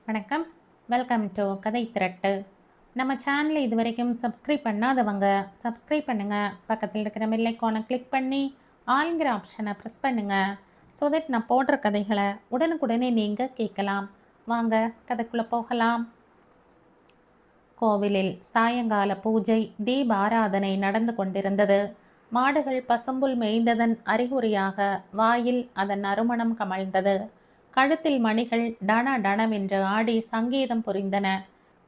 வணக்கம். Welcome to கதை திரட்டு. நம்ம சேனலை இது வரைக்கும் சப்ஸ்கிரைப் பண்ணாதவங்க சப்ஸ்கிரைப் பண்ணுங்கள். பக்கத்தில் இருக்கிற பெல் ஐக்கானை கிளிக் பண்ணி ஆல்ங்கிற ஆப்ஷனை ப்ரெஸ் பண்ணுங்கள். ஸோ தட் நான் போடுற கதைகளை உடனுக்குடனே நீங்கள் கேட்கலாம். வாங்க கதைக்குள்ளே போகலாம். கோவிலில் சாயங்கால பூஜை தீபாராதனை நடந்து கொண்டிருந்தது. மாடுகள் பசும்புல் மேய்ந்ததன் அறிகுறியாக வாயில் அதன் நறுமணம் கமழ்ந்தது. கழுத்தில் மணிகள் டன டனவென்று ஆடி சங்கீதம் புரிந்தன.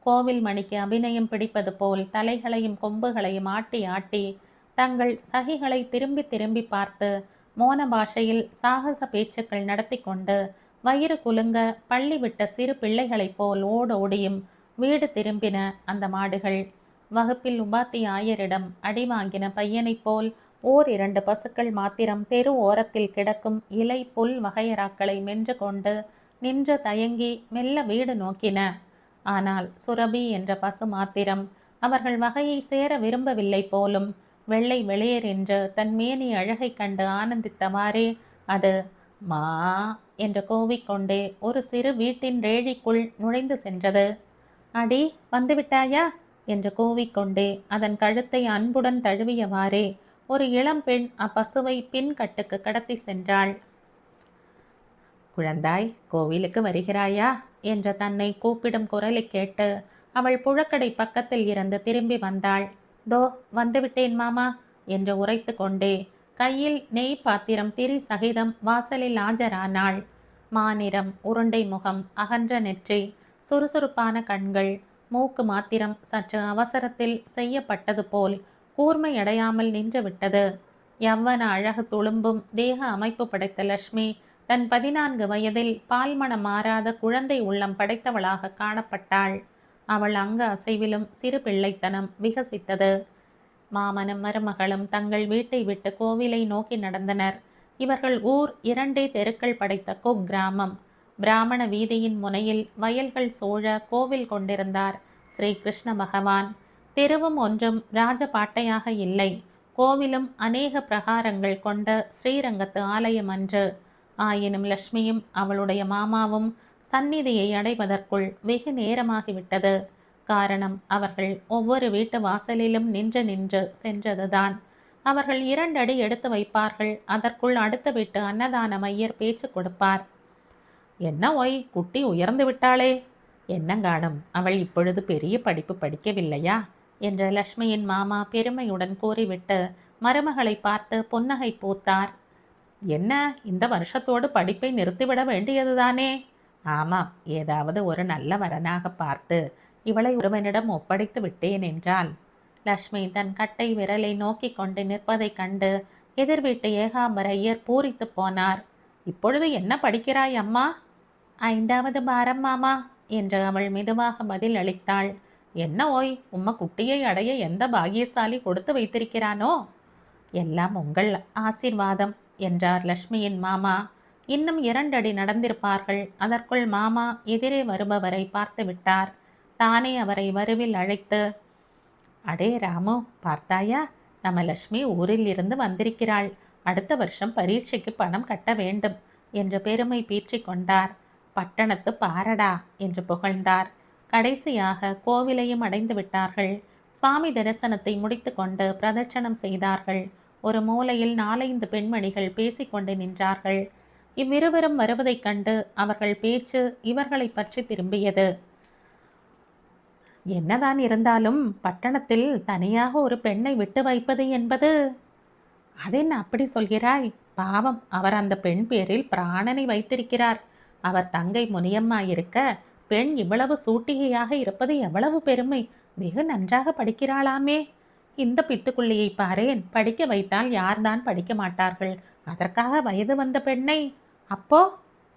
கோவில் மணிக்கு அபிநயம் பிடிப்பது போல் தலைகளையும் கொம்புகளையும் ஆட்டி ஆட்டி தங்கள் சகிகளை திரும்பி திரும்பி பார்த்து மோன பாஷையில் சாகச பேச்சுக்கள் நடத்தி கொண்டு வயிறு குலுங்க பள்ளி விட்ட சிறு பிள்ளைகளைப் போல் ஓடோடியும் வீடு திரும்பின அந்த மாடுகள். வகுப்பில் உபாத்தியாயரிடம் அடி வாங்கின பையனைப் போல் ஓர் இரண்டு பசுக்கள் மாத்திரம் தெரு ஓரத்தில் கிடக்கும் இலை புல் வகையறாக்களை மென்று கொண்டு நின்று தயங்கி மெல்ல வீடு நோக்கின. ஆனால் சுரபி என்ற பசு மாத்திரம் அவர்கள் வகையை சேர விரும்பவில்லை போலும். வெள்ளை வெளியர் என்று தன் மேனி அழகை கண்டு ஆனந்தித்தவாறே அது மா என்று கோவிக்கொண்டே ஒரு சிறு வீட்டின் ரேழிக்குள் நுழைந்து சென்றது. அடி வந்துவிட்டாயா என்று கூவிக்கொண்டே அதன் கழுத்தை அன்புடன் தழுவியவாறே ஒரு இளம்பெண் அப்பசுவை பின் கட்டுக்கு கடத்தி சென்றாள். குழந்தாய், கோவிலுக்கு வருகிறாயா என்ற தன்னை கூப்பிடும் குரலை கேட்டு அவள் புழக்கடை பக்கத்தில் இருந்து திரும்பி வந்தாள். தோ வந்துவிட்டேன் மாமா என்று உரைத்து கொண்டே கையில் நெய் பாத்திரம் திரி சகிதம் வாசலில் ஆஜரானாள். மாநிறம், உருண்டை முகம், அகன்ற நெற்றி, சுறுசுறுப்பான கண்கள், மூக்கு மாத்திரம் சற்று அவசரத்தில் செய்யப்பட்டது போல் கூர்மையடையாமல் நின்று விட்டது. யவ்வன அழகு துளும்பும் தேக அமைப்பு படைத்த லட்சுமி தன் 14 வயதில் பால்மணம் மாறாத குழந்தை உள்ளம் படைத்தவளாக காணப்பட்டாள். அவள் அங்க அசைவிலும் சிறு பிள்ளைத்தனம் விகசித்தது. மாமனும் மருமகளும் தங்கள் வீட்டை விட்டு கோவிலை நோக்கி நடந்தனர். இவர்கள் ஊர் 2 தெருக்கள் படைத்த குக்கிராமம். பிராமண வீதியின் முனையில் வயல்கள் சூழ கோவில் கொண்டிருந்தார் ஸ்ரீ கிருஷ்ண பகவான். தெருவும் ஒன்றும் ராஜபாட்டையாக இல்லை. கோவிலும் அநேக பிரகாரங்கள் கொண்ட ஸ்ரீரங்கத்து ஆலயம் அன்று. ஆயினும் லட்சுமியும் அவளுடைய மாமாவும் சந்நிதியை அடைவதற்குள் வெகு நேரமாகிவிட்டது. காரணம், அவர்கள் ஒவ்வொரு வீட்டு வாசலிலும் நின்று நின்று சென்றதுதான். அவர்கள் 2 அடி எடுத்து வைப்பார்கள். அதற்குள் அடுத்த வீட்டு அன்னதான மையர் பேச்சு கொடுப்பார். என்ன ஒய், குட்டி உயர்ந்து விட்டாளே. என்னங்காணும், அவள் இப்பொழுது பெரிய படிப்பு படிக்கவில்லையா என்ற லட்சுமியின் மாமா பெருமையுடன் கூறிவிட்டு மருமகளை பார்த்து புன்னகை பூத்தார். என்ன, இந்த வருஷத்தோடு படிப்பை நிறுத்திவிட வேண்டியதுதானே? ஆமாம், ஏதாவது ஒரு நல்ல வரனாக பார்த்து இவளை ஒருவனிடம் ஒப்படைத்து விட்டேன் என்றாள். லட்சுமி தன் கட்டை விரலை நோக்கி கொண்டு நிற்பதைக் கண்டு எதிர் வீட்டு ஏகாம்பரையர் பூரித்து போனார். இப்பொழுது என்ன படிக்கிறாய் அம்மா? 5வது பாரம் மாமா என்று அவள் மெதுவாக பதில் அளித்தாள். என்ன ஓய், உம்ம குட்டியை அடைய எந்த பாகியசாலி கொடுத்து வைத்திருக்கிறானோ? எல்லாம் உங்கள் ஆசீர்வாதம் என்றார் லட்சுமியின் மாமா. இன்னும் 2 அடி நடந்திருப்பார்கள். அதற்குள் மாமா எதிரே வருபவரை பார்த்து விட்டார். தானே அவரை வருவில் அழைத்து, அடே ராமு, பார்த்தாயா, நம்ம லட்சுமி ஊரில் இருந்து வந்திருக்கிறாள். அடுத்த வருஷம் பரீட்சைக்கு பணம் கட்ட வேண்டும் என்று பெருமை பீற்றி கொண்டார். பட்டணத்து பாரடா என்று புகழ்ந்தார். கடைசியாக கோவிலையும் அடைந்து விட்டார்கள். சுவாமி தரிசனத்தை முடித்து கொண்டு பிரதட்சணம் செய்தார்கள். ஒரு மூலையில் 4-5 பெண்மணிகள் பேசிக்கொண்டு நின்றார்கள். இவ்விருவரும் வருவதைக் கண்டு அவர்கள் பேச்சு இவர்களை பற்றி திரும்பியது. என்னதான் இருந்தாலும் பட்டணத்தில் தனியாக ஒரு பெண்ணை விட்டு வைப்பது என்பது... அதென்ன அப்படி சொல்கிறாய்? பாவம், அவர் அந்த பெண் பேரில் பிராணனை வைத்திருக்கிறார். அவர் தங்கை முனியம்மா இருக்க பெண் இவ்வளவு சூட்டிகையாக இருப்பது எவ்வளவு பெருமை. வெகு நன்றாக படிக்கிறாளாமே. இந்த பித்துக்குள்ளியை பாரேன், படிக்க வைத்தால் யார்தான் படிக்க மாட்டார்கள். அதற்காக வயது வந்த பெண்ணை... அப்போ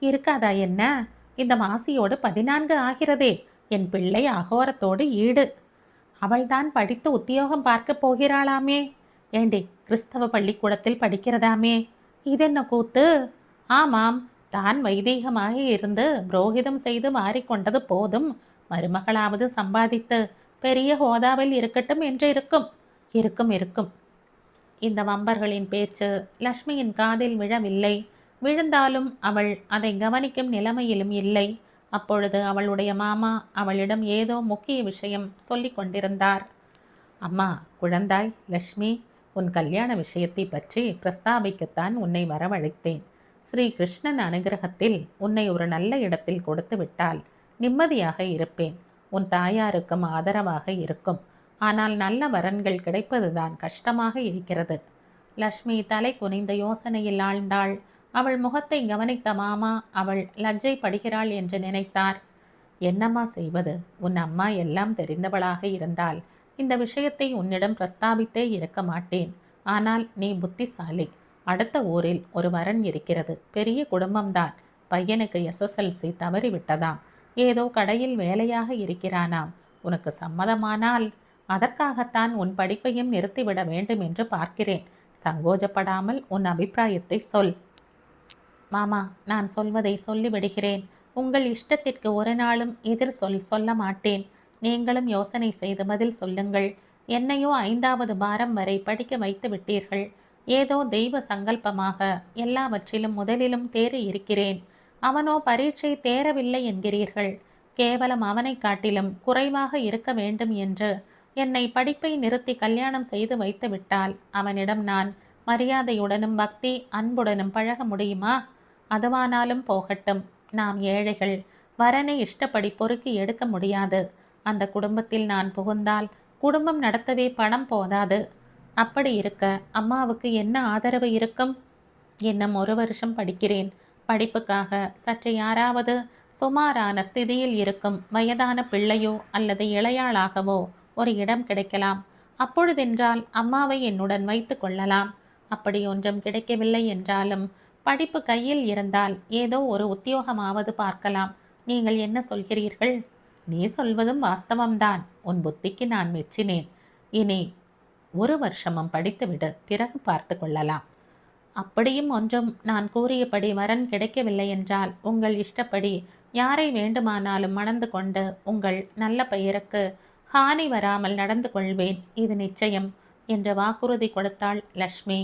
இருக்காதா என்ன? இந்த மாசியோடு 14 ஆகிறதே. என் பிள்ளை அகோரத்தோடு ஈடு. அவள்தான் படித்து உத்தியோகம் பார்க்க போகிறாளாமே. ஏண்டி, கிறிஸ்தவ பள்ளிக்கூடத்தில் படிக்கிறதாமே. இதென்ன கூத்து? ஆமாம், தான் வைதீகமாக இருந்து புரோகிதம் செய்து மாறிக்கொண்டது போதும், மருமகளாவது சம்பாதித்து பெரிய ஹோதாவில் இருக்கட்டும் என்று இருக்கும். இருக்கும் இருக்கும். இந்த வம்பர்களின் பேச்சு லட்சுமியின் காதில் விழவில்லை. விழுந்தாலும் அவள் அதை கவனிக்கும் நிலைமையிலும் இல்லை. அப்பொழுது அவளுடைய மாமா அவளிடம் ஏதோ முக்கிய விஷயம் சொல்லிக் கொண்டிருந்தார். அம்மா, குழந்தாய் லக்ஷ்மி, உன் கல்யாண விஷயத்தை பற்றி பிரஸ்தாபிக்கத்தான் உன்னை வரவழைத்தேன். ஸ்ரீ கிருஷ்ணன் அனுகிரகத்தில் உன்னை ஒரு நல்ல இடத்தில் கொடுத்து விட்டால் நிம்மதியாக இருப்பேன். உன் தாயாருக்கும் ஆதரவாக இருக்கும். ஆனால் நல்ல வரன்கள் கிடைப்பதுதான் கஷ்டமாக இருக்கிறது. லக்ஷ்மி தலை குனிந்த யோசனையில் ஆழ்ந்தாள். அவள் முகத்தை கவனித்த மாமா அவள் லஜ்ஜை படுகிறாள் என்று நினைத்தார். என்னம்மா செய்வது? உன் அம்மா எல்லாம் தெரிந்தவளாக இருந்தால் இந்த விஷயத்தை உன்னிடம் பிரஸ்தாபித்தே இருக்க மாட்டேன். ஆனால் நீ புத்திசாலி. அடுத்த ஊரில் ஒரு வரன் இருக்கிறது. பெரிய குடும்பம்தான். பையனுக்கு SSLC தவறிவிட்டதாம். ஏதோ கடையில் வேலையாக இருக்கிறானாம். உனக்கு சம்மதமானால் அதற்காகத்தான் உன் படிப்பையும் நிறுத்திவிட வேண்டும் என்று பார்க்கிறேன். சங்கோஜப்படாமல் உன் அபிப்பிராயத்தை சொல். மாமா, நான் சொல்வதை சொல்லிவிடுகிறேன். உங்கள் இஷ்டத்திற்கு ஒரு நாளும் எதிர் சொல்ல மாட்டேன். நீங்களும் யோசனை செய்து பதில் சொல்லுங்கள். என்னையோ 5வது பாரம் வரை படிக்க வைத்து விட்டீர்கள். ஏதோ தெய்வ சங்கல்பமாக எல்லாவற்றிலும் முதலிலும் தேறி இருக்கிறேன். அவனோ பரீட்சை தேரவில்லை என்கிறீர்கள். கேவலம் அவனை காட்டிலும் குறைவாக இருக்க வேண்டும் என்று என்னை படிப்பை நிறுத்தி கல்யாணம் செய்து வைத்து விட்டால் அவனிடம் நான் மரியாதையுடனும் பக்தி அன்புடனும் பழக முடியுமா? அதுவானாலும் போகட்டும். நாம் ஏழைகள். வரனை இஷ்டப்படி பொறுக்கி எடுக்க முடியாது. அந்த குடும்பத்தில் நான் புகுந்தால் குடும்பம் நடத்தவே பணம் போதாது. அப்படி இருக்க அம்மாவுக்கு என்ன ஆதரவு இருக்கும்? இன்னும் 1 வருஷம் படிக்கிறேன். படிப்புக்காக சற்று யாராவது சுமாரான ஸ்திதியில் இருக்கும் வயதான பிள்ளையோ அல்லது இளையாளாகவோ ஒரு இடம் கிடைக்கலாம். அப்பொழுதென்றால் அம்மாவை என்னுடன் வைத்து கொள்ளலாம். அப்படி ஒன்றும் கிடைக்கவில்லை என்றாலும் படிப்பு கையில் இருந்தால் ஏதோ ஒரு உத்தியோகமாவது பார்க்கலாம். நீங்கள் என்ன சொல்கிறீர்கள்? நீ சொல்வதும் வாஸ்தவம்தான். உன் புத்திக்கு நான் மெச்சினேன். இனி 1 வருஷமும் படித்துவிடு, பிறகு பார்த்து கொள்ளலாம். அப்படியும் ஒன்றும் நான் கூறியபடி வரன் கிடைக்கவில்லை என்றால் உங்கள் இஷ்டப்படி யாரை வேண்டுமானாலும் மணந்து கொண்டு உங்கள் நல்ல பெயருக்கு ஹானி வராமல் நடந்து கொள்வேன். இது நிச்சயம் என்று வாக்குறுதி கொடுத்தாள் லக்ஷ்மி.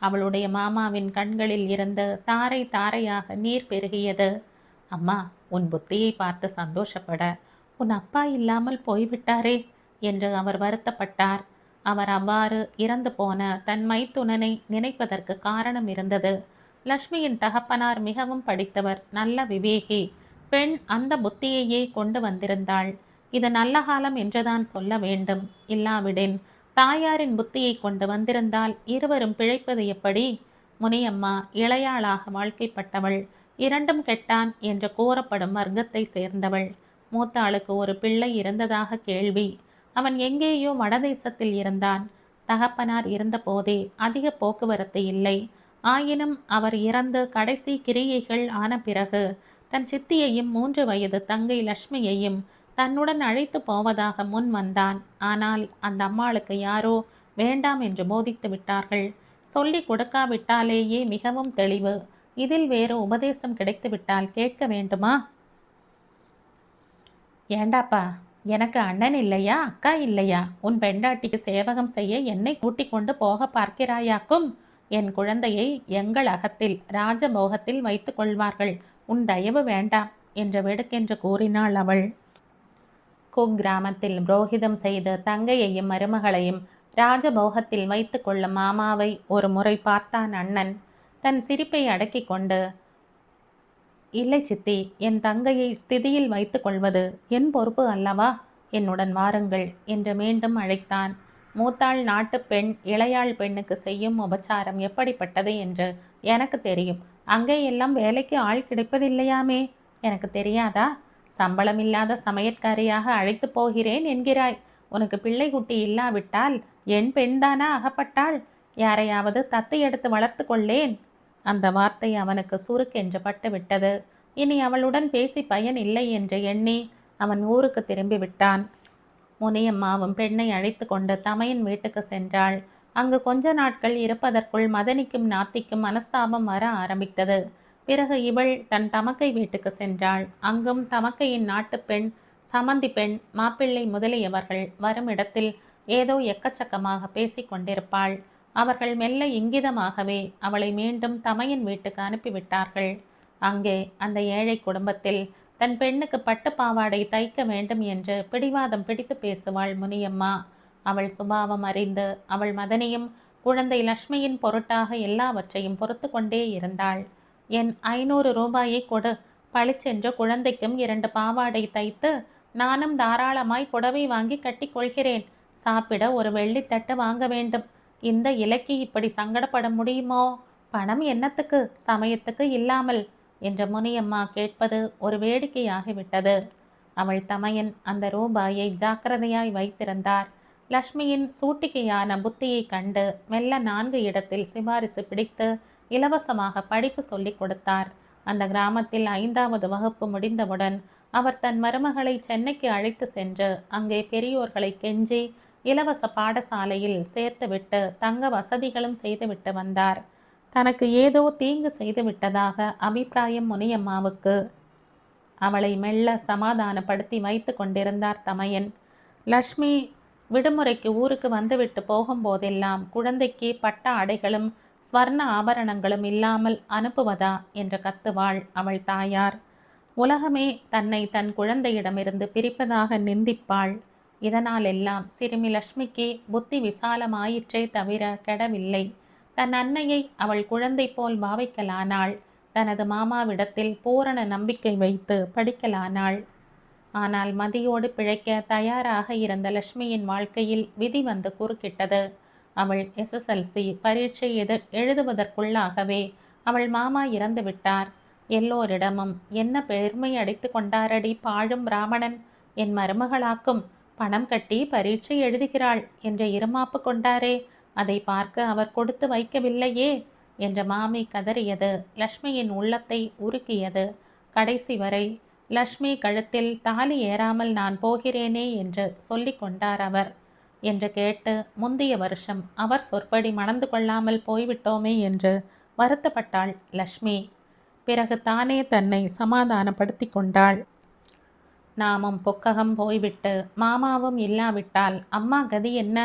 அவளுடைய மாமாவின் கண்களில் இருந்து தாரை தாரையாக நீர் பெருகியது. அம்மா, உன் புத்தியை பார்த்து சந்தோஷப்பட உன் அப்பா இல்லாமல் போய்விட்டாரே என்று அவர் வருத்தப்பட்டார். அவர் அவ்வாறு இறந்து போன தன் மைத்துனனை நினைப்பதற்கு காரணம் இருந்தது. லக்ஷ்மியின் தகப்பனார் மிகவும் படித்தவர், நல்ல விவேகி. பெண் அந்த புத்தியையே கொண்டு வந்திருந்தாள். இது நல்ல காலம் என்றுதான் சொல்ல வேண்டும். இல்லாவிடின் தாயாரின் புத்தியை கொண்டு வந்திருந்தால் இருவரும் பிழைப்பது எப்படி? முனியம்மா இளையாளாக வாழ்க்கைப்பட்டவள். 2ம் கெட்டான் என்று கூறப்படும் வர்க்கத்தை சேர்ந்தவள். மூத்த ஆளுக்கு ஒரு பிள்ளை இருந்ததாக கேள்வி. அவன் எங்கேயோ வடதேசத்தில் இருந்தான். தகப்பனார் இருந்தபோதே அதிக போக்குவரத்து இல்லை. ஆயினும் அவர் இறந்து கடைசி கிரியைகள் ஆன பிறகு தன் சித்தியையும் 3 வயது தங்கை லக்ஷ்மியையும் தன்னுடன் அழைத்து போவதாக முன் வந்தான். ஆனால் அந்த அம்மாளுக்கு யாரோ வேண்டாம் என்று போதித்து விட்டார்கள். சொல்லி கொடுக்காவிட்டாலேயே மிகவும் தெளிவு. இதில் வேறு உபதேசம் கிடைத்துவிட்டால் கேட்க வேண்டுமா? ஏண்டாப்பா, எனக்கு அண்ணன் இல்லையா, அக்கா இல்லையா? உன் பெண்டாட்டிக்கு சேவகம் செய்ய என்னை கூட்டிக் கொண்டு போக பார்க்கிறாயாக்கும்? என் குழந்தையை எங்கள் அகத்தில் ராஜபோகத்தில் வைத்து கொள்வார்கள். உன் தயவு வேண்டாம் என்று வெடுக்கென்று கூறினாள் அவள். குக்கிராமத்தில் புரோகிதம் செய்து தங்கையையும் மருமகளையும் ராஜபோகத்தில் வைத்து கொள்ளும் மாமாவை ஒரு முறை பார்த்தான் அண்ணன். தன் சிரிப்பை அடக்கி கொண்டு, இல்லை சித்தி, என் தங்கையை ஸ்திதியில் வைத்து கொள்வது என் பொறுப்பு அல்லவா? என்னுடன் வாருங்கள் என்று மீண்டும் அழைத்தான். மூத்தாள் நாட்டு பெண் இளையாள் பெண்ணுக்கு செய்யும் உபச்சாரம் எப்படிப்பட்டது என்று எனக்கு தெரியும். அங்கே எல்லாம் வேலைக்கு ஆள் கிடைப்பதில்லையாமே, எனக்கு தெரியாதா? சம்பளம் இல்லாத சமையற்காரியாக அழைத்து போகிறேன் என்கிறாய். உனக்கு பிள்ளை குட்டி இல்லாவிட்டால் என் பெண்தானா அகப்பட்டாள்? யாரையாவது தத்து எடுத்து வளர்த்து கொள்ளேன். அந்த வார்த்தை அவனுக்கு சுருக்கென்று பட்டு விட்டது. இனி அவளுடன் பேசி பயன் இல்லை என்று எண்ணி அவன் ஊருக்கு திரும்பி விட்டான். முனியம்மாவும் பெண்ணை அழைத்து கொண்டு தமையன் வீட்டுக்கு சென்றாள். அங்கு கொஞ்ச நாட்கள் இருப்பதற்குள் மதனிக்கும் நாத்திக்கும் மனஸ்தாபம் வர ஆரம்பித்தது. பிறகு இவள் தன் தமக்கை வீட்டுக்கு சென்றாள். அங்கும் தமக்கையின் நாட்டு பெண், சமந்தி பெண், மாப்பிள்ளை முதலியவர்கள் வரும் இடத்தில் ஏதோ எக்கச்சக்கமாக பேசி கொண்டிருப்பாள். அவர்கள் மெல்ல இங்கிதமாகவே அவளை மீண்டும் தமையன் வீட்டுக்கு அனுப்பிவிட்டார்கள். அங்கே அந்த ஏழை குடும்பத்தில் தன் பெண்ணுக்கு பட்டு பாவாடை தைக்க வேண்டும் என்று பிடிவாதம் பிடித்து பேசுவாள் முனியம்மா. அவள் சுபாவம் அறிந்து அவள் மதனியும் குழந்தை லக்ஷ்மியின் பொருட்டாக எல்லாவற்றையும் பொறுத்து கொண்டே இருந்தாள். என் 500 ரூபாயை கொடு, பளிச்சென்று குழந்தைக்கும் 2 பாவாடை தைத்து நானும் தாராளமாய் புடவை வாங்கி கட்டிக்கொள்கிறேன். சாப்பிட ஒரு வெள்ளித்தட்டு வாங்க வேண்டும். இந்த இலைக்கு இப்படி சங்கடப்பட முடியுமோ? பணம் என்னத்துக்கு, சமயத்துக்கு இல்லாமல் என்ற முனியம்மா கேட்பது ஒரு வேடிக்கையாகிவிட்டது. அவள் தமையன் அந்த ரூபாயை ஜாக்கிரதையாய் வைத்திருந்தார். லக்ஷ்மியின் சூட்டிக்கையான புத்தியை கண்டு மெல்ல 4 இடத்தில் சிபாரிசு பிடித்து இலவசமாக படிப்பு சொல்லிக் கொடுத்தார். அந்த கிராமத்தில் 5வது வகுப்பு முடிந்தவுடன் அவர் தன் மருமகளை சென்னைக்கு அழைத்து சென்று அங்கே பெரியோர்களை கெஞ்சி இலவச பாடசாலையில் சேர்த்துவிட்டு தங்க வசதிகளும் செய்துவிட்டு வந்தார். தனக்கு ஏதோ தீங்கு செய்து விட்டதாக அபிப்பிராயம் முனியம்மாவுக்கு. அவளை மெல்ல சமாதானப்படுத்தி வைத்து கொண்டிருந்தார் தமையன். லக்ஷ்மி விடுமுறைக்கு ஊருக்கு வந்துவிட்டு போகும்போதெல்லாம் குழந்தைக்கு பட்ட ஆடைகளும் ஸ்வர்ண ஆபரணங்களும் இல்லாமல் அனுப்புவதா என்று கத்துவாள் அவள் தாயார். உலகமே தன்னை தன் குழந்தையிடமிருந்து பிரிப்பதாக நிந்திப்பாள். இதனால் எல்லாம் சிறுமி லக்ஷ்மிக்கு புத்தி விசாலமாயிற்றே தவிர கெடவில்லை. தன் அன்னையை அவள் குழந்தை போல் பாவிக்கலானாள். தனது மாமாவிடத்தில் பூரண நம்பிக்கை வைத்து படிக்கலானாள். ஆனால் மதியோடு பிழைக்க தயாராக இருந்த லக்ஷ்மியின் வாழ்க்கையில் விதி வந்து குறுக்கிட்டது. அவள் SSLC பரீட்சை எழுதுவதற்குள்ளாகவே அவள் மாமா இறந்து விட்டார். எல்லோரிடமும் என்ன பெருமை அடித்து கொண்டாரடி பாழும் பிராமணன், என் மருமகளாக்கும் பணம் கட்டி பரீட்சை எழுதுகிறாள் என்ற இருமாப்பு கொண்டாரே, அதை பார்க்க அவர் கொடுத்து வைக்கவில்லையே என்ற மாமி கதறியது லக்ஷ்மியின் உள்ளத்தை உருக்கியது. கடைசி வரை லக்ஷ்மி கழுத்தில் தாலி ஏறாமல் நான் போகிறேனே என்று சொல்லி கொண்டார் அவர் என்று கேட்டு முந்தைய வருஷம் அவர் சொற்படி மணந்து கொள்ளாமல் போய்விட்டோமே என்று வருத்தப்பட்டாள் லக்ஷ்மி. பிறகு தானே தன்னை சமாதானப்படுத்தி கொண்டாள். நாமும் புக்ககம் போய்விட்டு மாமாவும் இல்லாவிட்டால் அம்மா கதி என்ன,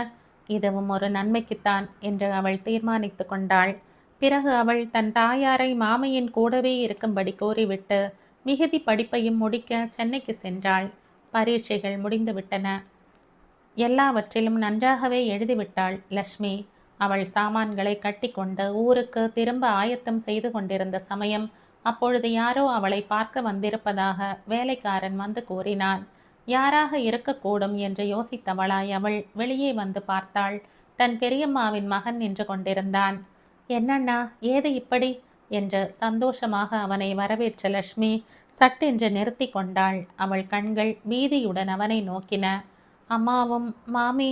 இதுவும் ஒரு நன்மைக்குத்தான் என்று அவள் தீர்மானித்து கொண்டாள். பிறகு அவள் தன் தாயாரை மாமையின் கூடவே இருக்கும்படி கூறிவிட்டு மிகுதி படிப்பையும் முடிக்க சென்னைக்கு சென்றாள். பரீட்சைகள் முடிந்துவிட்டன. எல்லாவற்றிலும் நன்றாகவே எழுதிவிட்டாள் லக்ஷ்மி. அவள் சாமான்களை கட்டிக்கொண்டு ஊருக்கு திரும்ப ஆயத்தம் செய்து கொண்டிருந்த சமயம் அப்பொழுது யாரோ அவளை பார்க்க வந்திருப்பதாக வேலைக்காரன் வந்து கூறினான். யாராக இருக்கக்கூடும் என்று யோசித்தவளாய் அவள் வெளியே வந்து பார்த்தாள். தன் பெரியம்மாவின் மகன் நின்று கொண்டிருந்தான். என்னண்ணா, ஏது இப்படி என்று சந்தோஷமாக அவனை வரவேற்ற லக்ஷ்மி சட்டென்று நிறுத்தி கொண்டாள். அவள் கண்கள் பீதியுடன் அவனை நோக்கின. அம்மாவும் மாமி?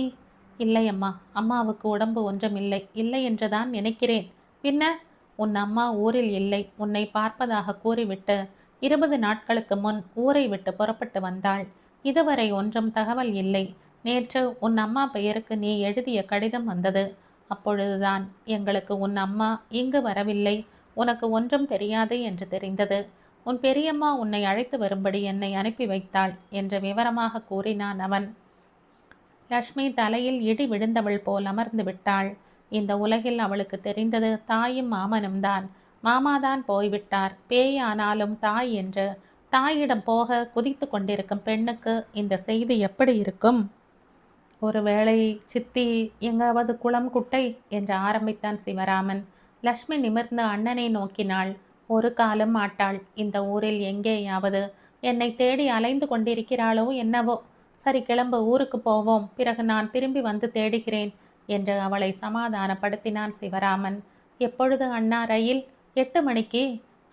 இல்லை அம்மா, அம்மாவுக்கு உடம்பு ஒன்றுமில்லை. இல்லை என்றுதான் நினைக்கிறேன். பின்ன உன் அம்மா ஊரில் இல்லை, உன்னை பார்ப்பதாக கூறிவிட்டு 20 நாட்களுக்கு முன் ஊரை விட்டு புறப்பட்டு வந்தாள். இதுவரை ஒன்றும் தகவல் இல்லை. நேற்று உன் அம்மா பெயருக்கு நீ எழுதிய கடிதம் வந்தது. அப்பொழுதுதான் எங்களுக்கு உன் அம்மா இங்கு வரவில்லை, உனக்கு ஒன்றும் தெரியாது என்று தெரிந்தது. உன் பெரியம்மா உன்னை அழைத்து வரும்படி என்னை அனுப்பி வைத்தாள் என்று விவரமாக கூறினான் அவன். லக்ஷ்மி தலையில் இடி விழுந்தவள் போல் அமர்ந்து விட்டாள். இந்த உலகில் அவளுக்கு தெரிந்தது தாயும் மாமனும் தான். மாமாதான் போய்விட்டார். பேயானாலும் தாய் என்று தாயிடம் போக குதித்து கொண்டிருக்கும் பெண்ணுக்கு இந்த செய்தி எப்படி இருக்கும்? ஒருவேளை சித்தி எங்காவது குளம் குட்டை என்று ஆரம்பித்தான் சிவராமன். லக்ஷ்மி நிமிர்ந்து அண்ணனை நோக்கினாள். ஒரு காலம் மாட்டாள். இந்த ஊரில் எங்கேயாவது என்னை தேடி அலைந்து கொண்டிருக்கிறாளோ என்னவோ. சரி, கிளம்பு, ஊருக்கு போவோம், பிறகு நான் திரும்பி வந்து தேடுகிறேன் என்று அவளை சமாதானப்படுத்தினான் சிவராமன். எப்பொழுது அண்ணா ரயில்? 8 மணிக்கு.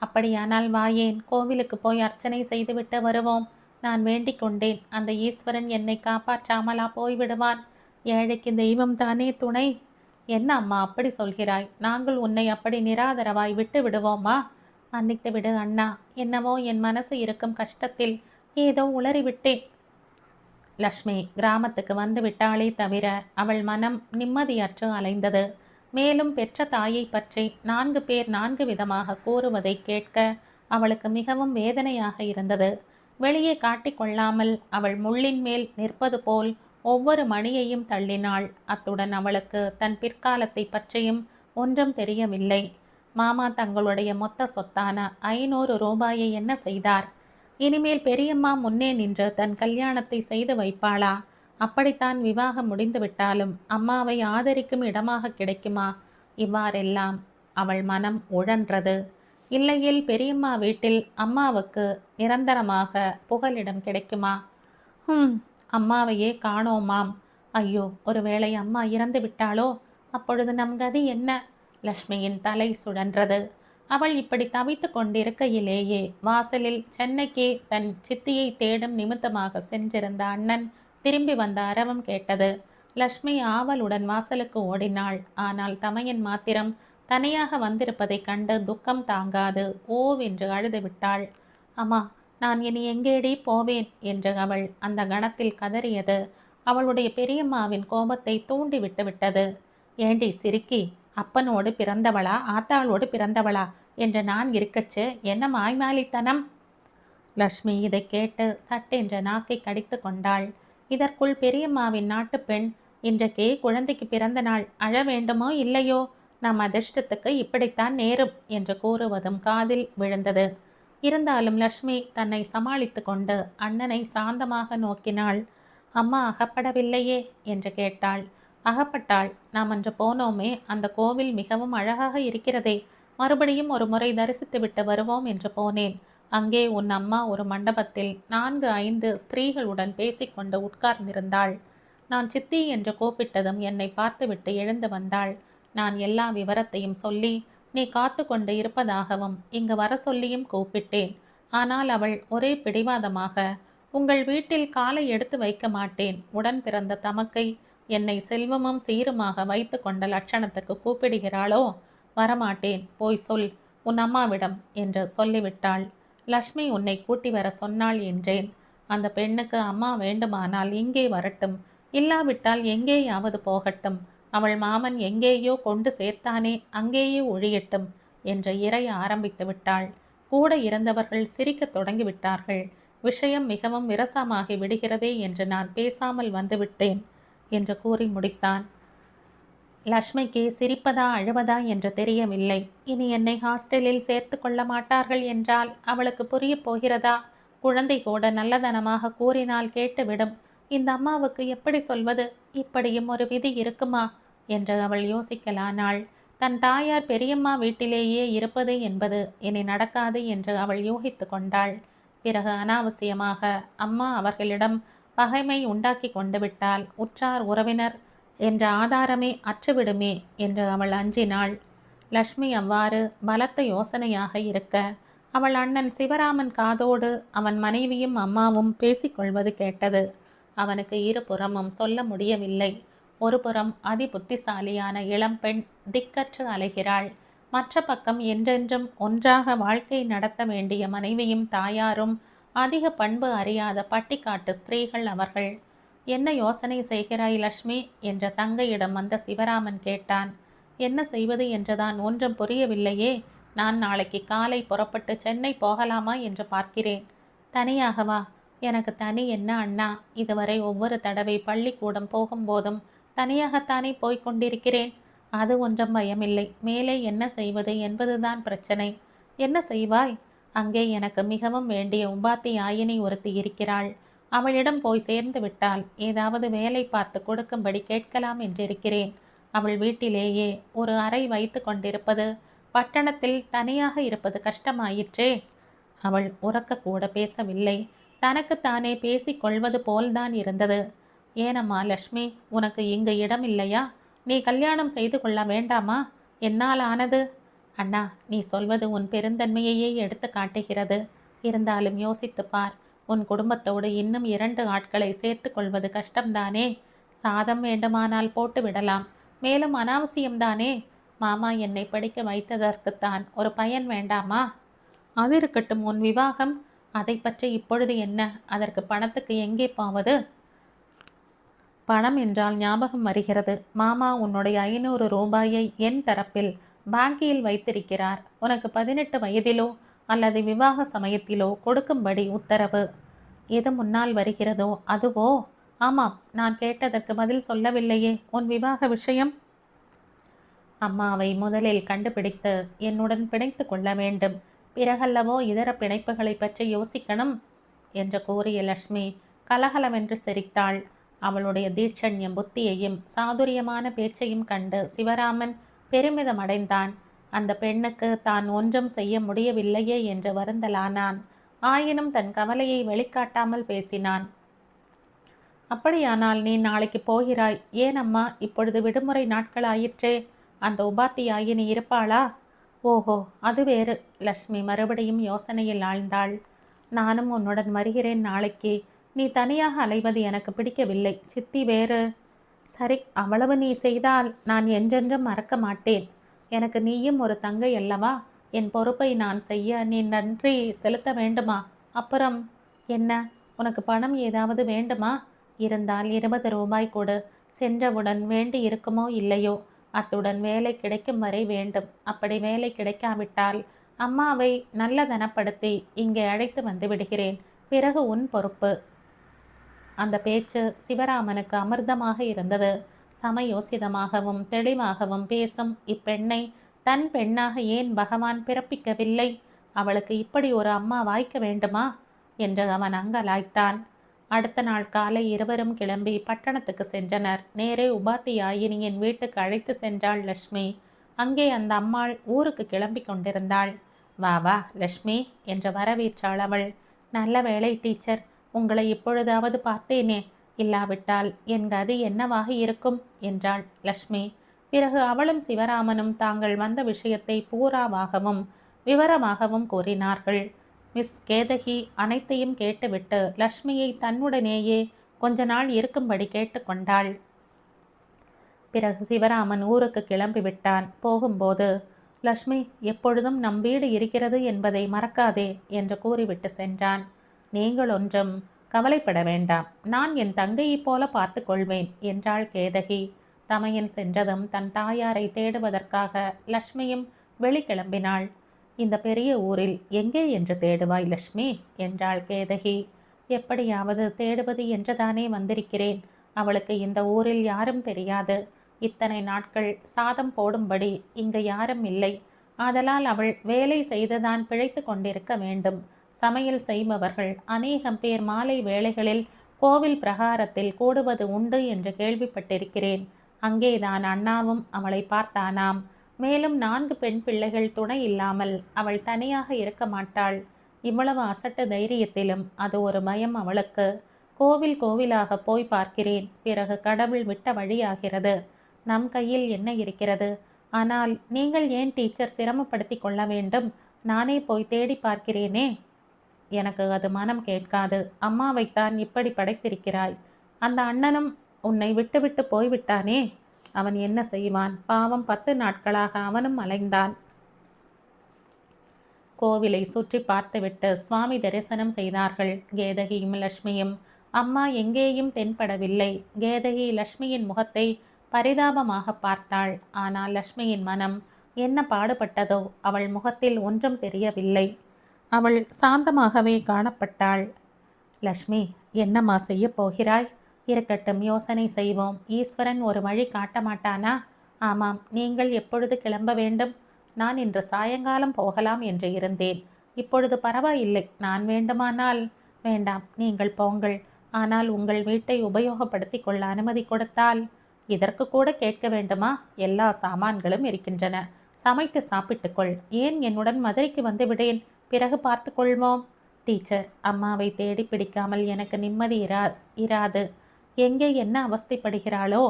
அப்படியானால் வாயேன், கோவிலுக்கு போய் அர்ச்சனை செய்துவிட்டு வருவோம். நான் வேண்டிக் கொண்டேன், அந்த ஈஸ்வரன் என்னை காப்பாற்றாமலா போய்விடுவான்? ஏழைக்கு தெய்வம் தானே துணை. என்ன அம்மா அப்படி சொல்கிறாய்? நாங்கள் உன்னை அப்படி நிராதரவாய் விட்டு விடுவோமா? மன்னித்து விடு அண்ணா. என்னவோ என் மனசு இருக்கும் கஷ்டத்தில் ஏதோ உளறிவிட்டேன். லக்ஷ்மி கிராமத்துக்கு வந்து விட்டாளே தவிர அவள் மனம் நிம்மதியற்று அலைந்தது. மேலும் பெற்ற தாயை பற்றி 4 பேர் 4 விதமாக கூறுவதை கேட்க அவளுக்கு மிகவும் வேதனையாக இருந்தது. வெளியே காட்டிக்கொள்ளாமல் அவள் முள்ளின் மேல் நிற்பது போல் ஒவ்வொரு மணியையும் தள்ளினாள். அத்துடன் அவளுக்கு தன் பிற்காலத்தை பற்றியும் ஒன்றும் தெரியவில்லை. மாமா தங்களுடைய மொத்த சொத்தான 500 ரூபாயை என்ன செய்தார்? இனிமேல் பெரியம்மா முன்னே நின்று தன் கல்யாணத்தை செய்து வைப்பாளா? அப்படித்தான் விவாகம் முடிந்துவிட்டாலும் அம்மாவை ஆதரிக்கும் இடமாக கிடைக்குமா? இவ்வாறெல்லாம் அவள் மனம் உழன்றது. இல்லையில் பெரியம்மா வீட்டில் அம்மாவுக்கு நிரந்தரமாக புகலிடம் கிடைக்குமா? அம்மாவையே காணோமாம். ஐயோ, ஒருவேளை அம்மா இறந்து விட்டாளோ? அப்பொழுது நம் கதி என்ன? லக்ஷ்மியின் தலை சுழன்றது. அவள் இப்படி தவித்து கொண்டிருக்கையிலேயே வாசலில் சென்னைக்கே தன் சித்தியை தேடும் நிமித்தமாக சென்றிருந்த அண்ணன் திரும்பி வந்த அரவம் கேட்டது. லக்ஷ்மி ஆவலுடன் வாசலுக்கு ஓடினாள். ஆனால் தமையன் மாத்திரம் தனியாக வந்திருப்பதைக் கண்டு துக்கம் தாங்காது ஓவென்று அழுது விட்டாள். அம்மா, நான் இனி எங்கேடி போவேன் என்று அவள் அந்த கணத்தில் கதறியது அவளுடைய பெரியம்மாவின் கோபத்தை தூண்டி விட்டு விட்டது. ஏண்டி சிரிக்கி, அப்பனோடு பிறந்தவளா ஆத்தாளோடு பிறந்தவளா என்று நான் இருக்கச்சு என்ன மாய்மாலித்தனம்? லக்ஷ்மி இதை கேட்டு சட்டென்ற நாக்கை கடித்து கொண்டாள். இதற்குள் பெரியம்மாவின் நாட்டுப்பெண், இன்றைக்கே குழந்தைக்கு பிறந்த நாள், அழ வேண்டுமோ இல்லையோ, நம் அதிர்ஷ்டத்துக்கு இப்படித்தான் நேரும் என்று கூறுவதும் காதில் விழுந்தது. இருந்தாலும் லக்ஷ்மி தன்னை சமாளித்து கொண்டு அண்ணனை சாந்தமாக நோக்கினாள். அம்மா அகப்படவில்லையே என்று கேட்டாள். அகப்பட்டாள். நாம் அன்று போனோமே, அந்த கோவில் மிகவும் அழகாக இருக்கிறதே, மறுபடியும் ஒரு முறை தரிசித்துவிட்டு வருவோம் என்று போனேன். அங்கே உன் அம்மா ஒரு மண்டபத்தில் 4-5 ஸ்திரீகளுடன் பேசிக்கொண்டு உட்கார்ந்திருந்தாள். நான் சித்தி என்று கூப்பிட்டதும் என்னை பார்த்துவிட்டு எழுந்து வந்தாள். நான் எல்லா விவரத்தையும் சொல்லி நீ காத்து கொண்டு இருப்பதாகவும் இங்கு வர சொல்லியும் கூப்பிட்டேன். ஆனால் அவள் ஒரே பிடிவாதமாக, உங்கள் வீட்டில் காலை எடுத்து வைக்க மாட்டேன், உடன் பிறந்த தமக்கை என்னை செல்வமும் சீருமாக வைத்து கொண்ட லட்சணத்துக்கு கூப்பிடுகிறாளோ, வரமாட்டேன், போய் சொல் உன் அம்மாவிடம் என்று சொல்லிவிட்டாள். லக்ஷ்மி உன்னை கூட்டி வர சொன்னாள் என்றேன். அந்த பெண்ணுக்கு அம்மா வேண்டுமானால் இங்கே வரட்டும், இல்லாவிட்டால் எங்கேயாவது போகட்டும், அவள் மாமன் எங்கேயோ கொண்டு சேர்த்தானே அங்கேயே ஒழியட்டும் என்று இறைய ஆரம்பித்து விட்டாள். கூட இருந்தவர்கள் சிரிக்கத் தொடங்கிவிட்டார்கள். விஷயம் மிகவும் விரசமாகி விடுகிறதே என்று நான் பேசாமல் வந்துவிட்டேன் என்று கூறி முடித்தான். லக்ஷ்மிக்கு சிரிப்பதா அழுவதா என்று தெரியவில்லை. இனி என்னை ஹாஸ்டலில் சேர்த்து கொள்ள மாட்டார்கள் என்றால் அவளுக்கு புரிய போகிறதா? குழந்தை கூட நல்லதனமாக கூறினால் கேட்டுவிடும். இந்த அம்மாவுக்கு எப்படி சொல்வது? இப்படியும் ஒரு விதி இருக்குமா என்று அவள் யோசிக்கலானாள். தன் தாயார் பெரியம்மா வீட்டிலேயே இருப்பது என்பது இனி நடக்காது என்று அவள் யூகித்து கொண்டாள். பிறகு அனாவசியமாக அம்மா அவர்களிடம் பகைமை உண்டாக்கி கொண்டு விட்டால் உற்றார் உறவினர் என்ற ஆதாரமே அற்றுவிடுமே என்று அவள் அஞ்சினாள். லக்ஷ்மி அவ்வாறு பலத்த யோசனையாக இருக்க அவள் அண்ணன் சிவராமன் காதோடு அவன் மனைவியும் அம்மாவும் பேசிக்கொள்வது கேட்டது. அவனுக்கு இருபுறமும் சொல்ல முடியவில்லை. ஒரு புறம் அதி புத்திசாலியான இளம்பெண் திக்கற்று அலைகிறாள். மற்ற பக்கம் என்றென்றும் ஒன்றாக வாழ்க்கை நடத்த வேண்டிய மனைவியும் தாயாரும் அதிக பண்பு அறியாத பட்டிக்காட்டு ஸ்திரீகள் அவர்கள். என்ன யோசனை செய்கிறாய் லக்ஷ்மி என்ற தங்கையிடம் வந்த சிவராமன் கேட்டான். என்ன செய்வது என்றுதான் ஒன்றும் புரியவில்லையே. நான் நாளைக்கு காலை புறப்பட்டு சென்னை போகலாமா என்று பார்க்கிறேன். தனியாகவா? எனக்கு தனி என்ன அண்ணா, இதுவரை ஒவ்வொரு தடவை பள்ளிக்கூடம் போகும்போதும் தனியாகத்தானே போய்க் கொண்டிருக்கிறேன். அது ஒன்றும் பயமில்லை. மேலே என்ன செய்வது என்பதுதான் பிரச்சனை. என்ன செய்வாய்? அங்கே எனக்கு மிகவும் வேண்டிய உபாத்தியாயினி ஒருத்தி இருக்கிறாள். அவளிடம் போய் சேர்ந்து விட்டால் ஏதாவது வேலை பார்த்து கொடுக்கும்படி கேட்கலாம் என்றிருக்கிறேன். அவள் வீட்டிலேயே ஒரு அறை வைத்து கொண்டிருப்பது, பட்டணத்தில் தனியாக இருப்பது கஷ்டமாயிற்றே. அவள் உறக்க கூட பேசவில்லை. தனக்குத்தானே பேசிக்கொள்வது போல்தான் இருந்தது. ஏனம்மா லக்ஷ்மி, உனக்கு இங்கு இடம் இல்லையா? நீ கல்யாணம் செய்து கொள்ள வேண்டாமா? என்னால் ஆனது. அண்ணா, நீ சொல்வது உன் பெருந்தன்மையையே எடுத்து காட்டுகிறது. இருந்தாலும் யோசித்துப்பார். உன் குடும்பத்தோடு இன்னும் 2 ஆட்களை சேர்த்து கொள்வது கஷ்டம்தானே. சாதம் வேண்டுமானால் போட்டு விடலாம். மேலும் அனாவசியம்தானே. மாமா என்னை படிக்க வைத்ததற்குத்தான் ஒரு பயன் வேண்டாமா? அது இருக்கட்டும், உன் விவாகம், அதை பற்றி இப்பொழுது என்ன? அதற்கு பணத்துக்கு எங்கே போவது? பணம் என்றால் ஞாபகம் வருகிறது. மாமா உன்னுடைய 500 ரூபாயை என் தரப்பில் பாங்கியில் வைத்திருக்கிறார். உனக்கு 18 வயதிலோ அல்லது விவாக சமயத்திலோ கொடுக்கும்படி உத்தரவு. எது முன்னால் வருகிறதோ அதுவோ? ஆமாம், நான் கேட்டதற்கு பதில் சொல்லவில்லையே. உன் விவாக விஷயம்? அம்மாவை முதலில் கண்டுபிடித்து என்னுடன் பிணைத்து கொள்ள வேண்டும். பிறகல்லவோ இதர பிணைப்புகளை பற்றி யோசிக்கணும். என்று கூறிய லக்ஷ்மி கலகலவென்று சிரித்தாள். அவளுடைய தீட்சண்யம் புத்தியையும் சாதுரியமான பேச்சையும் கண்டு சிவராமன் பெருமிதம் அடைந்தான். அந்த பெண்ணுக்கு தான் ஒன்றும் செய்ய முடியவில்லையே என்று வருந்தலானான். ஆயினும் தன் கவலையை வெளிக்காட்டாமல் பேசினான். அப்படியானால் நீ நாளைக்கு போகிறாய். ஏன் அம்மா, இப்பொழுது விடுமுறை நாட்கள் ஆயிற்றே. அந்த உபாத்தியாயினி இருப்பாளா? ஓஹோ, அது வேறு. லக்ஷ்மி மறுபடியும் யோசனையில் ஆழ்ந்தாள். நானும் உன்னுடன் வருகிறேன் நாளைக்கு. நீ தனியாக அலைவது எனக்கு பிடிக்கவில்லை. சித்தி வேறு. சரி, அவ்வளவு நீ செய்தால் நான் என்றென்றும் மறக்க மாட்டேன். எனக்கு நீயும் ஒரு தங்கை அல்லவா? என் பொறுப்பை நான் செய்ய நீ நன்றி செலுத்த வேண்டுமா? அப்புறம் என்ன, உனக்கு பணம் ஏதாவது வேண்டுமா? இருந்தால் 20 ரூபாய் கொடு. சென்றவுடன் வேண்டி இருக்குமோ இல்லையோ, அத்துடன் வேலை கிடைக்கும் வரை வேண்டும். அப்படி வேலை கிடைக்காவிட்டால் அம்மாவை நல்லதனப்படுத்தி இங்கே அழைத்து வந்து விடுகிறேன். பிறகு உன் பொறுப்பு. அந்த பேச்சு சிவராமனுக்கு அமிர்தமாக இருந்தது. சமயோசிதமாகவும் தெளிவாகவும் பேசும் இப்பெண்ணை தன் பெண்ணாக ஏன் பகவான் பிறப்பிக்கவில்லை? அவளுக்கு இப்படி ஒரு அம்மா வாய்க்க வேண்டுமா என்று அவன் அங்கலாய்த்தான். அடுத்த நாள் காலை இருவரும் கிளம்பி பட்டணத்துக்கு சென்றனர். நேரே உபாத்தியாயினியின் வீட்டுக்கு அழைத்து சென்றாள் லக்ஷ்மி. அங்கே அந்த அம்மாள் ஊருக்கு கிளம்பி கொண்டிருந்தாள். வா வா லக்ஷ்மி என்று வரவேற்றாள் அவள். நல்ல வேளை டீச்சர், உங்களை இப்பொழுதாவது பார்த்தேனே. இல்லாவிட்டால் என் கதி என்னவாக இருக்கும் என்றாள் லக்ஷ்மி. பிறகு அவளும் சிவராமனும் தாங்கள் வந்த விஷயத்தை பூராவாகவும் விவரமாகவும் கூறினார்கள். மிஸ் கேதகி அனைத்தையும் கேட்டுவிட்டு லக்ஷ்மியை தன்னுடனேயே கொஞ்ச நாள் இருக்கும்படி கேட்டுக்கொண்டாள். பிறகு சிவராமன் ஊருக்கு கிளம்பிவிட்டான். போகும்போது, லக்ஷ்மி, எப்பொழுதும் நம் வீடு இருக்கிறது என்பதை மறக்காதே என்று கூறிவிட்டு சென்றான். நீங்கள் ஒன்றும் கவலைப்பட வேண்டாம், நான் என் தங்கையைப் போல பார்த்து கொள்வேன் என்றாள் கேதகி. தமையன் சென்றதும் தன் தாயாரை தேடுவதற்காக லக்ஷ்மியும் வெளிக்கிளம்பினாள். இந்த பெரிய ஊரில் எங்கே என்று தேடுவாய் லக்ஷ்மி என்றாள் கேதகி. எப்படியாவது தேடுவது என்றுதானே வந்திருக்கிறேன். அவளுக்கு இந்த ஊரில் யாரும் தெரியாது. இத்தனை நாட்கள் சாதம் போடும்படி இங்கு யாரும் இல்லை. ஆதலால் அவள் வேலை செய்துதான் பிழைத்து கொண்டிருக்க வேண்டும். சமையல் செய்பவர்கள் அநேகம் பேர் மாலை வேளைகளில் கோவில் பிரகாரத்தில் கூடுவது உண்டு என்று கேள்விப்பட்டிருக்கிறேன். அங்கேதான் அண்ணாவும் அவளை பார்த்தானாம். மேலும் 4 பெண் பிள்ளைகள் துணை இல்லாமல் அவள் தனியாக இருக்க மாட்டாள். இவ்வளவு அசட்டு தைரியத்திலும் அது ஒரு பயம் அவளுக்கு. கோவில் கோவிலாக போய் பார்க்கிறேன், பிறகு கடவுள் விட்ட வழியாகிறது. நம் கையில் என்ன இருக்கிறது? ஆனால் நீங்கள் ஏன் டீச்சர் சிரமப்படுத்தி கொள்ள வேண்டும்? நானே போய் தேடி பார்க்கிறேனே. எனக்கு அது மனம் கேட்காது. அம்மாவைத்தான் இப்படி படைத்திருக்கிறாய். அந்த அண்ணனும் உன்னை விட்டுவிட்டு போய்விட்டானே. அவன் என்ன செய்வான்? பாவம், 10 நாட்களாக அவனும் அலைந்தான். கோவிலை சுற்றி பார்த்துவிட்டு சுவாமி தரிசனம் செய்தார்கள் கேதகியும் லக்ஷ்மியும். அம்மா எங்கேயும் தென்படவில்லை. கேதகி லக்ஷ்மியின் முகத்தை பரிதாபமாக பார்த்தாள். ஆனால் லக்ஷ்மியின் மனம் என்ன பாடுபட்டதோ அவள் முகத்தில் ஒன்றும் தெரியவில்லை. அவள் சாந்தமாகவே காணப்பட்டாள். லக்ஷ்மி, என்னம்மா செய்ய போகிறாய்? இருக்கட்டும், யோசனை செய்வோம். ஈஸ்வரன் ஒரு வழி காட்ட மாட்டானா? ஆமாம், நீங்கள் எப்பொழுது கிளம்ப வேண்டும்? நான் இன்று சாயங்காலம் போகலாம் என்று இருந்தேன். இப்பொழுது பரவாயில்லை, நான் வேண்டுமானால். வேண்டாம், நீங்கள் போங்கள். ஆனால் உங்கள் வீட்டை உபயோகப்படுத்தி கொள்ள அனுமதி கொடுத்தால். இதற்கு கூட கேட்க வேண்டுமா? எல்லா சாமான்களும் இருக்கின்றன. சமைத்து சாப்பிட்டுக்கொள். ஏன் என்னுடன் மதுரைக்கு வந்து விடேன், பிறகு பார்த்து கொள்வோம். டீச்சர், அம்மாவை தேடி பிடிக்காமல் எனக்கு நிம்மதி இராது. எங்கே என்ன அவஸ்தைப்படுகிறாளோ?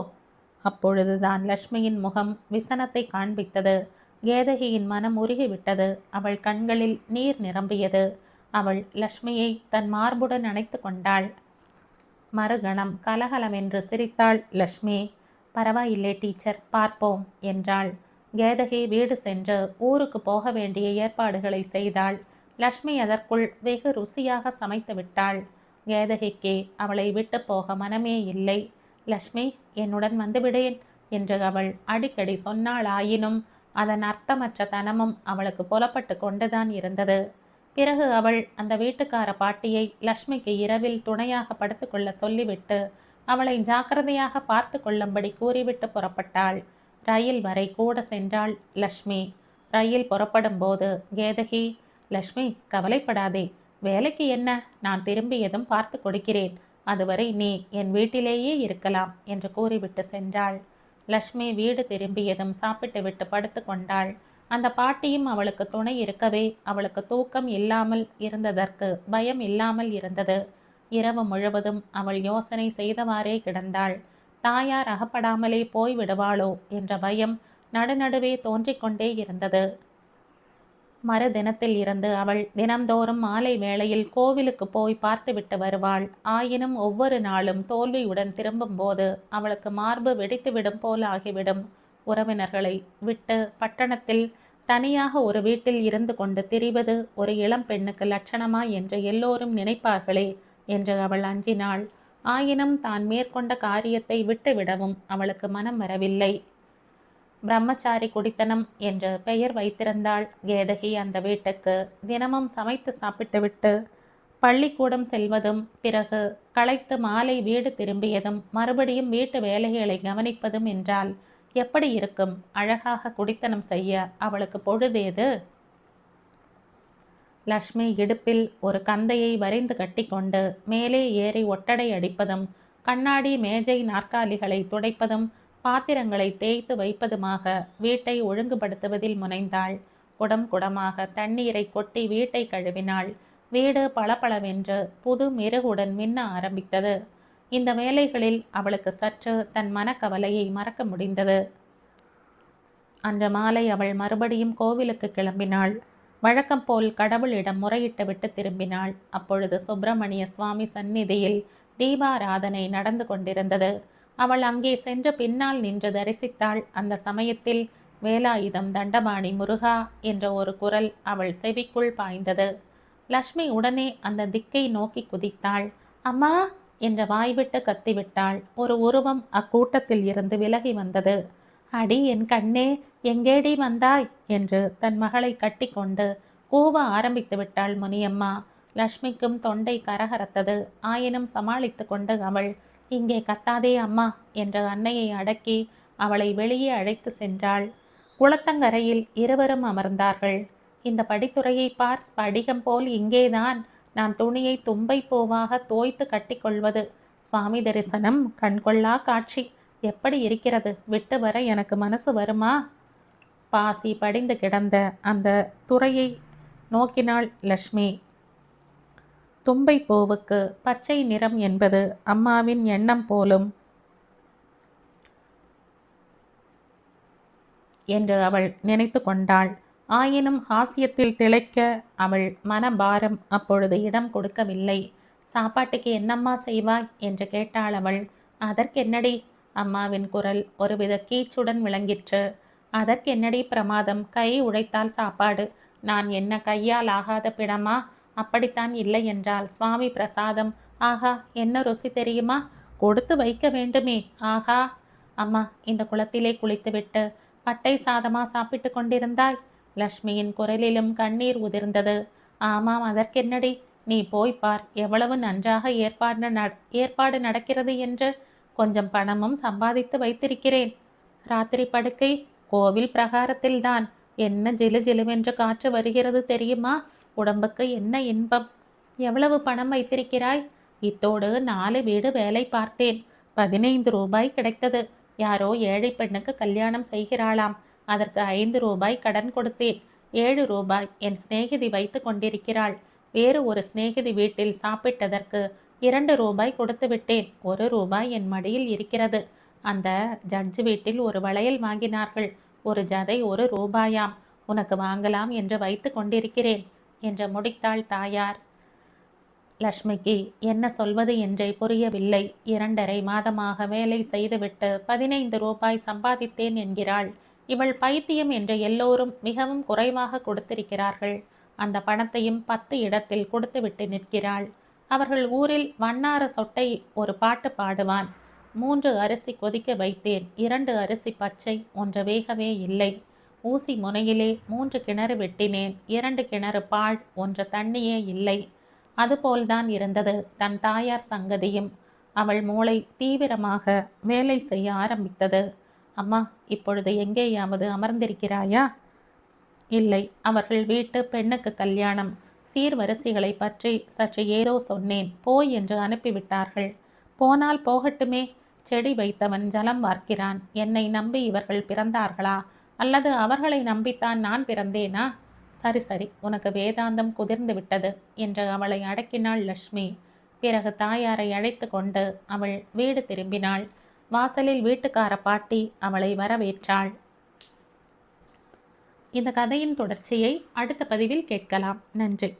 அப்பொழுதுதான் லக்ஷ்மியின் முகம் விசனத்தை காண்பித்தது. கேதகியின் மனம் உருகிவிட்டது. அவள் கண்களில் நீர் நிரம்பியது. அவள் லக்ஷ்மியை தன் மார்புடன் அணைத்து கொண்டாள். மறுகணம் கலகலவென்று சிரித்தாள் லக்ஷ்மி. பரவாயில்லை டீச்சர், பார்ப்போம் என்றாள். கேதகி வீடு சென்று ஊருக்கு போக வேண்டிய ஏற்பாடுகளை செய்தாள். லக்ஷ்மி அதற்குள் வெகு ருசியாக சமைத்து விட்டாள். கேதகிக்கு அவளை விட்டு போக மனமே இல்லை. லக்ஷ்மி, என்னுடன் வந்துவிடேன் என்று அவள் அடிக்கடி சொன்னாளாயினும் அதன் அர்த்தமற்ற தனமும் அவளுக்கு புலப்பட்டு கொண்டுதான் இருந்தது. பிறகு அவள் அந்த வீட்டுக்கார பாட்டியை லக்ஷ்மிக்கு இரவில் துணையாக படுத்துக்கொள்ள சொல்லிவிட்டு அவளை ஜாக்கிரதையாக பார்த்து கொள்ளும்படி கூறிவிட்டு புறப்பட்டாள். ரயில் வரை கூட சென்றாள் லக்ஷ்மி. ரயில் புறப்படும் போது கேதகி, லக்ஷ்மி, கவலைப்படாதே. வேலைக்கு என்ன, நான் திரும்பியதும் பார்த்து கொடுக்கிறேன். அதுவரை நீ என் வீட்டிலேயே இருக்கலாம் என்று கூறிவிட்டு சென்றாள். லக்ஷ்மி வீடு திரும்பியதும் சாப்பிட்டு விட்டு படுத்து கொண்டாள். அந்த பாட்டியும் அவளுக்கு துணை இருக்கவே அவளுக்கு தூக்கம் இல்லாமல் இருந்ததற்கு பயம் இல்லாமல் இருந்தது. இரவு முழுவதும் அவள் யோசனை செய்தவாறே கிடந்தாள். தாயார் அகப்படாமலே போய் விடுவாளோ என்ற பயம் நடுநடுவே தோன்றிக்கொண்டே இருந்தது. மறுதினத்தில் இருந்து அவள் தினம்தோறும் மாலை வேளையில் கோவிலுக்கு போய் பார்த்துவிட்டு வருவாள். ஆயினும் ஒவ்வொரு நாளும் தோல்வியுடன் திரும்பும்போது அவளுக்கு மார்பு வெடித்துவிடும் போல் ஆகிவிடும். உறவினர்களை விட்டு பட்டணத்தில் தனியாக ஒரு வீட்டில் இருந்து கொண்டு திரிவது ஒரு இளம் பெண்ணுக்கு லட்சணமா என்று எல்லோரும் நினைப்பார்களே என்று அவள் அஞ்சினாள். ஆயினும் தான் மேற்கொண்ட காரியத்தை விட்டுவிடவும் அவளுக்கு மனம் வரவில்லை. பிரம்மச்சாரி குடித்தனம் என்று பெயர் வைத்திருந்தாள் கேதகி அந்த வீட்டுக்கு. தினமும் சமைத்து சாப்பிட்டுவிட்டு பள்ளிக்கூடம் செல்வதும் பிறகு களைத்து மாலை வீடு திரும்பியதும் மறுபடியும் வீட்டு வேலைகளை கவனிப்பதும் என்றால் எப்படி இருக்கும்? அழகாக குடித்தனம் செய்ய அவளுக்கு பொழுதேது? லக்ஷ்மி இடுப்பில் ஒரு கந்தையை வரைந்து கட்டிக்கொண்டு மேலே ஏறி ஒட்டடை அடிப்பதும் கண்ணாடி மேஜை நாற்காலிகளை துடைப்பதும் பாத்திரங்களை தேய்த்து வைப்பதுமாக வீட்டை ஒழுங்குபடுத்துவதில் முனைந்தாள். குடம் குடமாக தண்ணீரை கொட்டி வீட்டை கழுவினாள். வீடு பளபளவென்று புது மெருகுடன் மின்ன ஆரம்பித்தது. இந்த வேலைகளில் அவளுக்கு சற்று தன் மனக்கவலையை மறக்க முடிந்தது. அன்று மாலை அவள் மறுபடியும் கோவிலுக்கு கிளம்பினாள். வழக்கம் போல் கடவுளிடம் முறையிட்டு விட்டு திரும்பினாள். அப்பொழுது சுப்பிரமணிய சுவாமி சந்நிதியில் தீபாராதனை நடந்து கொண்டிருந்தது. அவள் அங்கே சென்று பின்னால் நின்று தரிசித்தாள். அந்த சமயத்தில் வேலாயுதம் தண்டபாணி முருகா என்ற ஒரு குரல் அவள் செவிக்குள் பாய்ந்தது. லக்ஷ்மி உடனே அந்த திக்கை நோக்கி குதித்தாள். அம்மா என்ற வாய்விட்டு கத்திவிட்டாள். ஒரு உருவம் அக்கூட்டத்தில் இருந்து விலகி வந்தது. அடி என் கண்ணே, எங்கேடி வந்தாய் என்று தன் மகளை கட்டி கொண்டு கூவ ஆரம்பித்து விட்டாள் முனியம்மா. லக்ஷ்மிக்கும் தொண்டை கரகரத்தது. ஆயினும் சமாளித்து கொண்டு அவள், இங்கே கத்தாதே அம்மா என்ற அன்னையை அடக்கி அவளை வெளியே அழைத்து சென்றாள். குளத்தங்கரையில் இருவரும் அமர்ந்தார்கள். இந்த படித்துறையை பார், ஸ்படிகம் போல் இங்கேதான் நான் துணியை தும்பை பூவாக தோய்த்து கட்டிக்கொள்வது. சுவாமி தரிசனம் கண்கொள்ளா காட்சி. எப்படி இருக்கிறது? விட்டு வர எனக்கு மனசு வருமா? பாசி படிந்து கிடந்த அந்த துறையை நோக்கினாள் லக்ஷ்மி. தும்பை பூவுக்கு பச்சை நிறம் என்பது அம்மாவின் எண்ணம் போலும் என்று அவள் நினைத்து கொண்டாள். ஆயினும் ஹாஸ்யத்தில் திளைக்க அவள் மனபாரம் அப்பொழுது இடம் கொடுக்கவில்லை. சாப்பாட்டுக்கு என்னம்மா செய்வாய் என்று கேட்டாள் அவள். அதற்கென்னடி? அம்மாவின் குரல் ஒருவித கீச்சுடன் விளங்கிற்று. அதற்கென்னடி பிரமாதம்? கை உழைத்தால் சாப்பாடு. நான் என்ன கையால் ஆகாத பிணமா? அப்படித்தான் இல்லை என்றால் சுவாமி பிரசாதம். ஆகா, என்ன ருசி தெரியுமா? கொடுத்து வைக்க வேண்டுமே. ஆகா. அம்மா, இந்த குளத்திலே குளித்துவிட்டு பட்டை சாதமா சாப்பிட்டு கொண்டிருந்தாய்? லக்ஷ்மியின் குரலிலும் கண்ணீர் உதிர்ந்தது. ஆமாம், அதற்கென்னடி? நீ போய் பார், எவ்வளவு நன்றாக ஏற்பாடு நடக்கிறது என்று. கொஞ்சம் பணமும் சம்பாதித்து வைத்திருக்கிறேன். ராத்திரி படுக்கை கோவில் பிரகாரத்தில்தான். என்ன ஜிலு ஜிலுவென்று காற்று வருகிறது தெரியுமா? உடம்புக்கு என்ன இன்பம். எவ்வளவு பணம் வைத்திருக்கிறாய்? இத்தோடு 4 வீடு வேலை பார்த்தேன். 15 ரூபாய் கிடைத்தது. யாரோ ஏழை பெண்ணுக்கு கல்யாணம் செய்கிறாளாம். அதற்கு 5 ரூபாய் கடன் கொடுத்தேன். 7 ரூபாய் என் சிநேகிதி வைத்து கொண்டிருக்கிறாள். வேறு ஒரு சிநேகிதி வீட்டில் சாப்பிட்டதற்கு 2 ரூபாய் கொடுத்து விட்டேன். 1 ரூபாய் என் மடியில் இருக்கிறது. அந்த ஜட்ஜ் வீட்டில் ஒரு வளையல் வாங்கினார்கள். ஒரு ஜதை 1 ரூபாயாம். உனக்கு வாங்கலாம் என்று வைத்து கொண்டிருக்கிறேன் என்று முடித்தாள் தாயார். லக்ஷ்மிக்கு என்ன சொல்வது என்றே புரியவில்லை. 2.5 மாதமாக வேலை செய்துவிட்டு 15 ரூபாய் சம்பாதித்தேன் என்கிறாள். இவள் பைத்தியம் என்று எல்லோரும் மிகவும் குறைவாக கொடுத்திருக்கிறார்கள். அந்த பணத்தையும் 10 இடத்தில் கொடுத்துவிட்டு நிற்கிறாள். அவர்கள் ஊரில் வண்ணார சொட்டை ஒரு பாட்டு பாடுவான். 3 அரிசி கொதிக்க வைத்தேன். 2 அரிசி பச்சை, 1 வேகவே இல்லை. ஊசி முனையிலே 3 கிணறு வெட்டினேன். 2 கிணறு பாழ், 1 தண்ணியே இல்லை. அதுபோல்தான் இருந்தது தன் தாயார் சங்கதியும். அவள் மூளை தீவிரமாக வேலை செய்ய ஆரம்பித்தது. அம்மா, இப்பொழுது எங்கேயாவது அமர்ந்திருக்கிறாயா? இல்லை, அவர்கள் வீட்டு பெண்ணுக்கு கல்யாணம். சீர்வரிசைகளை பற்றி சற்று ஏதோ சொன்னேன். போய் என்று அனுப்பிவிட்டார்கள். போனால் போகட்டுமே. செடி வைத்தவன் ஜலம் வார்க்கிறான். என்னை நம்பி இவர்கள் பிறந்தார்களா? அல்லது அவர்களை நம்பித்தான் நான் பிறந்தேனா? சரி சரி, உனக்கு வேதாந்தம் குதிர்ந்து விட்டது என்று அவளை அடக்கினாள் லட்சுமி. பிறகு தாயாரை அழைத்து கொண்டு அவள் வீடு திரும்பினாள். வாசலில் வீட்டுக்கார பாட்டி அவளை வரவேற்றாள். இந்த கதையின் தொடர்ச்சியை அடுத்த பதிவில் கேட்கலாம். நன்றி.